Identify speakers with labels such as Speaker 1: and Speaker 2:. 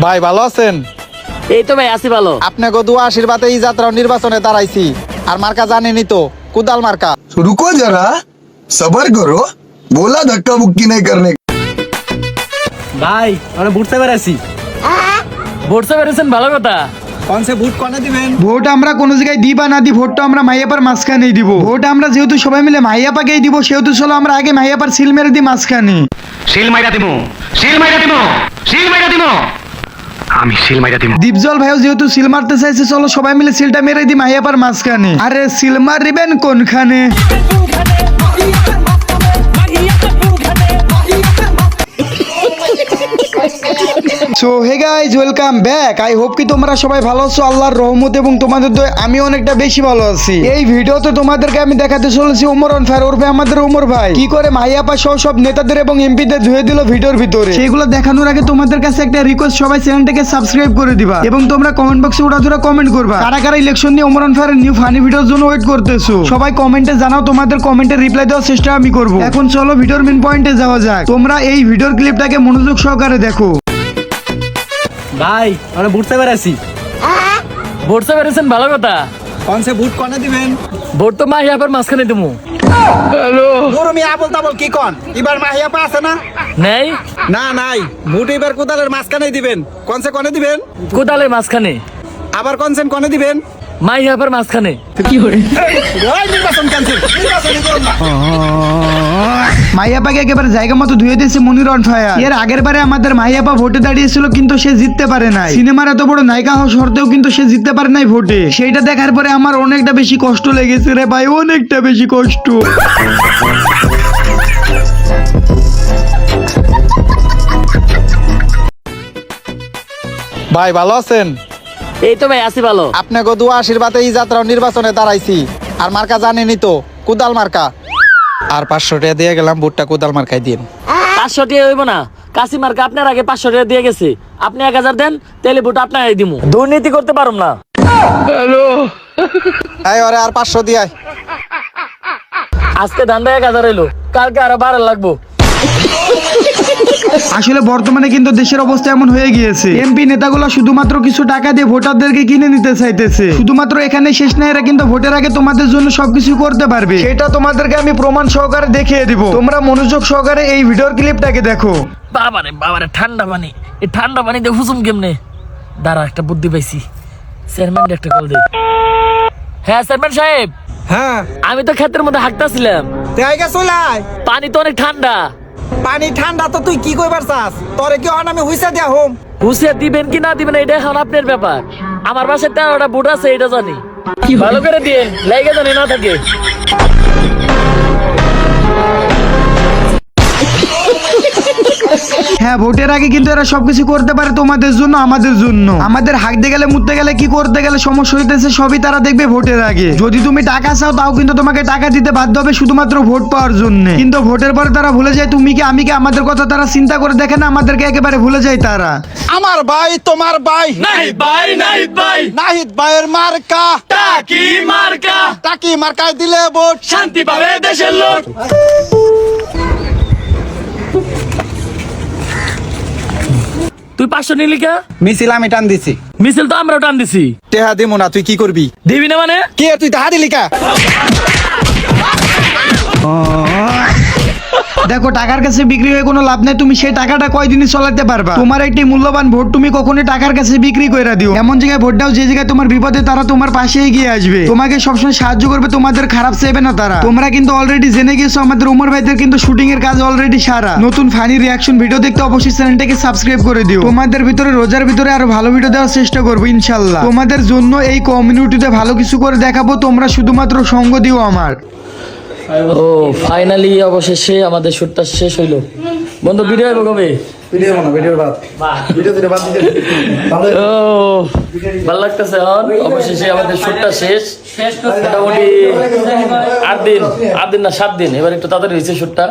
Speaker 1: ভাই ভালো আছেন?
Speaker 2: এই তো ভাই আছি ভালো।
Speaker 1: আপনাকে দোয়া আশীর্বাদে এই যাত্রা নির্বাচনে দাঁড়াইছি। আর মার্কা জানেনই তো, কুদাল মার্কা।
Speaker 3: रुको जरा सबर करो बोला धक्का मुक्की नहीं करने
Speaker 2: ভাই আমরা বুঝতে পেরেছি। বুঝতে পেরেছেন, ভালো কথা।
Speaker 1: কোন সে ভোট কোনে দিবেন?
Speaker 4: ভোট আমরা কোনো জায়গায় দিই বা না দিই, ভোটটা আমরা মাইয়াপার মাঝখানেই দিব। ভোট আমরা যেহেতু সবাই মিলে মাইয়াপাকেই দিব, সেহেতু চলো আমরা আগে মাইয়াপার সিল মেরে দিই মাঝখানে।
Speaker 5: শিল মাইরা দিমু আমি শিল মাইরা দিমু।
Speaker 4: দীপজল ভাইও যেহেতু সিল মারতে চাইছে, চলো সবাই মিলে সিলটা মেরে দিই মাইয়াপার মাঝখানে। আরে সিল মারিবেন কোনখানে? So hey guys, welcome back. I hope কি তোমরা সবাই ভালো আছো আল্লাহর রহমত এবং তোমাদের দয়ায় আমি অনেকটা বেশি ভালো আছি। এই ভিডিওতে তোমাদেরকে আমি দেখাতে চলেছি ওমর অন ফায়ার ওরফে আমাদের ওমর ভাই কি করে মাইয়াপা সহ সব নেতাদের এবং এমপিদের ধুয়ে দিল ভিডিওর ভিতরে। সেগুলো দেখানোর আগে তোমাদের কাছে একটা রিকোয়েস্ট, সবাই চ্যানেলটাকে সাবস্ক্রাইব করে দিবা এবং তোমরা কমেন্ট বক্সে উড়াধুরা কমেন্ট করবা কারা কারা ইলেকশন নিয়ে ওমর অন ফায়ারের নিউ ফানি ভিডিওর জন্য ওয়েট করতেছো। সবাই কমেন্টে জানাও, তোমাদের কমেন্টের রিপ্লাই দেওয়ার চেষ্টা আমি করব। এখন চলো ভিডিওর মেন পয়েন্টে যাওয়া যাক। তোমরা এই ভিডিওর ক্লিপটাকে মনোযোগ সহকারে দেখো।
Speaker 2: ভাই আমরা বুঝতে পেরেছি। বুঝতে পেরেছেন, ভালো কথা।
Speaker 1: কোন সে ভোট কোনে দিবেন?
Speaker 2: ভোট তো মাহিয়াপার মাঝখানে দিমু।
Speaker 1: গরমি আবল তাবল কি কোন? এবার মাহিয়াপা আছে না?
Speaker 2: নেই
Speaker 1: না নাই, ভোট এবার কুদালের মাঝখানেই দিবেন। কোন সে কোনে দিবেন?
Speaker 2: কোদালের মাঝখানে।
Speaker 1: আবার কোন সে কোনে দিবেন?
Speaker 2: মাহিয়াপার মাঝখানে।
Speaker 1: ওই নির্বাচন ক্যান্সেল, নির্বাচনই করুন না।
Speaker 4: মাইয়াপাকে একেবারে জায়গা মতো ধুয়ে দিয়েছে মনির অন ফায়ার। এর আগের বারে আমাদের মাইয়াপা ভোটে দাঁড়িয়েছিল কিন্তু সে জিততে পারে নাই। সিনেমার এত বড় নায়িকা হওয়া সত্ত্বেও কিন্তু সে জিততে পারে নাই ভোটে। সেইটা দেখার পরে আমার অনেকটা বেশি কষ্ট লেগেছে রে ভাই, অনেকটা বেশি কষ্ট।
Speaker 1: ভাই ভালো আছেন?
Speaker 2: এই তো ভাই আছি ভালো।
Speaker 1: আপনাকে দোয়া আশীর্বাদে এই যাত্রা নির্বাচনে দাঁড়াইছি। আর মার্কা জানেনই তো, কুদাল মার্কা। আর 500 টাকা দিয়ে গেলাম, ভোটটা কুদাল মার্কায় দিন।
Speaker 2: 500 টাকা হইব না, কাশি মার্কা আপনার আগে 500 টাকা দিয়ে গেছে। আপনি 1000 দেন, তাহলে ভোট আপনারই দিমু। দুর্নীতি করতে পারুম না।
Speaker 1: এই ওরে আর 500 দিয়ে।
Speaker 2: আজকে ধান্দা 1000 এলো, কালকে আরো 12 লাগবো।
Speaker 4: আসলে বর্তমানে কিন্তু দেশের অবস্থা এমন হয়ে গিয়েছে, এমপি নেতাগুলো শুধুমাত্র কিছু টাকা দিয়ে ভোটারদেরকে কিনে নিতে চাইতেছে। শুধুমাত্র এখানে শেষ না, এরা কিন্তু ভোটের আগে তোমাদের জন্য সবকিছু করতে পারবে। সেটা তোমাদেরকে আমি প্রমাণ সহকারে দেখিয়ে দিব। তোমরা মনোযোগ সহকারে এই ভিডিওর ক্লিপটাকে দেখো।
Speaker 2: বাবারে বাবারে, ঠান্ডা পানি। এই ঠান্ডা পানিতে হুজুম কেমনে? দাঁড়া, একটা বুদ্ধি পাইছি। চেয়ারম্যান একটা কল দে। হ্যাঁ চেয়ারম্যান সাহেব,
Speaker 1: হ্যাঁ
Speaker 2: আমি তো ক্ষেতের মধ্যে হাঁটতেছিলাম।
Speaker 1: জায়গা চলাই।
Speaker 2: পানি তো অনেক ঠান্ডা।
Speaker 1: পানি ঠান্ডা তো তুই কি কইবার চাস? তোরে কি হন আমি হুইসা দিয়া হোম?
Speaker 2: হুঁশিয়ার দিবেন কি না দিবেন এটা এখন আপনার ব্যাপার। আমার বাসায় 13টা বুট আছে, এটা জানি। ভালো করে দিন, লাইগা জানি না থাকে।
Speaker 4: হ্যাঁ, ভোটের আগে কিন্তু এরা সবকিছু করতে পারে তোমাদের জন্য, আমাদের জন্য। আমাদের হাঁকতে গেলে, মুততে গেলে, কি করতে গেলে সমস্যা হইতেছে সবই তারা দেখবে ভোটের আগে। যদি তুমি টাকা চাও তাও কিন্তু তোমাকে টাকা দিতে বাধ্য হবে শুধুমাত্র ভোট পাওয়ার জন্য। কিন্তু ভোটের পরে তারা ভুলে যায় তুমি কি আমি কি, আমাদের কথা তারা চিন্তা করে দেখে না, আমাদেরকে একেবারে ভুলে যায় তারা।
Speaker 1: আমার ভাই তোমার ভাই
Speaker 2: নাহিদ ভাই, নাহিদ ভাই,
Speaker 1: নাহিদ ভাইয়ের মার্কা
Speaker 2: টাকি মার্কা।
Speaker 1: টাকি মার্কায় দিলে ভোট
Speaker 2: শান্তি পাবে দেশের লোক। তুই 500 নিলি কে?
Speaker 1: মিছিল আমি টান দিছি।
Speaker 2: মিছিল তো আমরাও টান দিছি।
Speaker 1: টেহা দিমু না, তুই কি করবি?
Speaker 2: দিবি না মানে?
Speaker 1: কে তুই টাহা দিলি কা?
Speaker 4: দেখো, টাকার কাছে বিক্রি হয়ে কোনো লাভ নাই। তুমি সেই টাকাটা কয়দিনই চলাতে পারবা? তোমার একটি মূল্যবান ভোট তুমি কখনোই টাকার কাছে বিক্রি করে দিও। এমন জায়গায় ভোট দাও যে জায়গায় তোমার বিপদে তারা তোমার পাশে এগিয়ে আসবে, তোমাকে সবসময় সাহায্য করবে, তোমাদের খারাপ চাইবে না তারা। তোমরা কিন্তু অলরেডি জেনে গেছো আমাদের ওমর ভাইদের কিন্তু শুটিং এর কাজ অলরেডি সারা। নতুন ফানি রিয়াকশন ভিডিও দেখতে অবশ্যই চ্যানেলটাকে সাবস্ক্রাইব করে দিও। তোমাদের ভিতরে রোজার ভিতরে আরো ভালো ভিডিও দেওয়ার চেষ্টা করবো ইনশাল্লাহ। তোমাদের জন্য এই কমিউনিটিতে ভালো কিছু করে দেখাবো, তোমরা শুধুমাত্র সঙ্গ দিও আমার।
Speaker 2: ও ফাইনালি অবশেষে আমাদের শুটটা শেষ হইলো। বন্ধু ভিডিও হবে কবে?
Speaker 1: ভিডিও বানা, ভিডিও বাদ। ভিডিও দিলে বাদ দিতে ভালো।
Speaker 2: ও ভালো লাগতেছে। অবশেষে আমাদের শুটটা শেষ। মোটামুটি 8 দিন না 7 দিন, এবার একটু তাড়াতাড়ি হয়েছে শুটটা।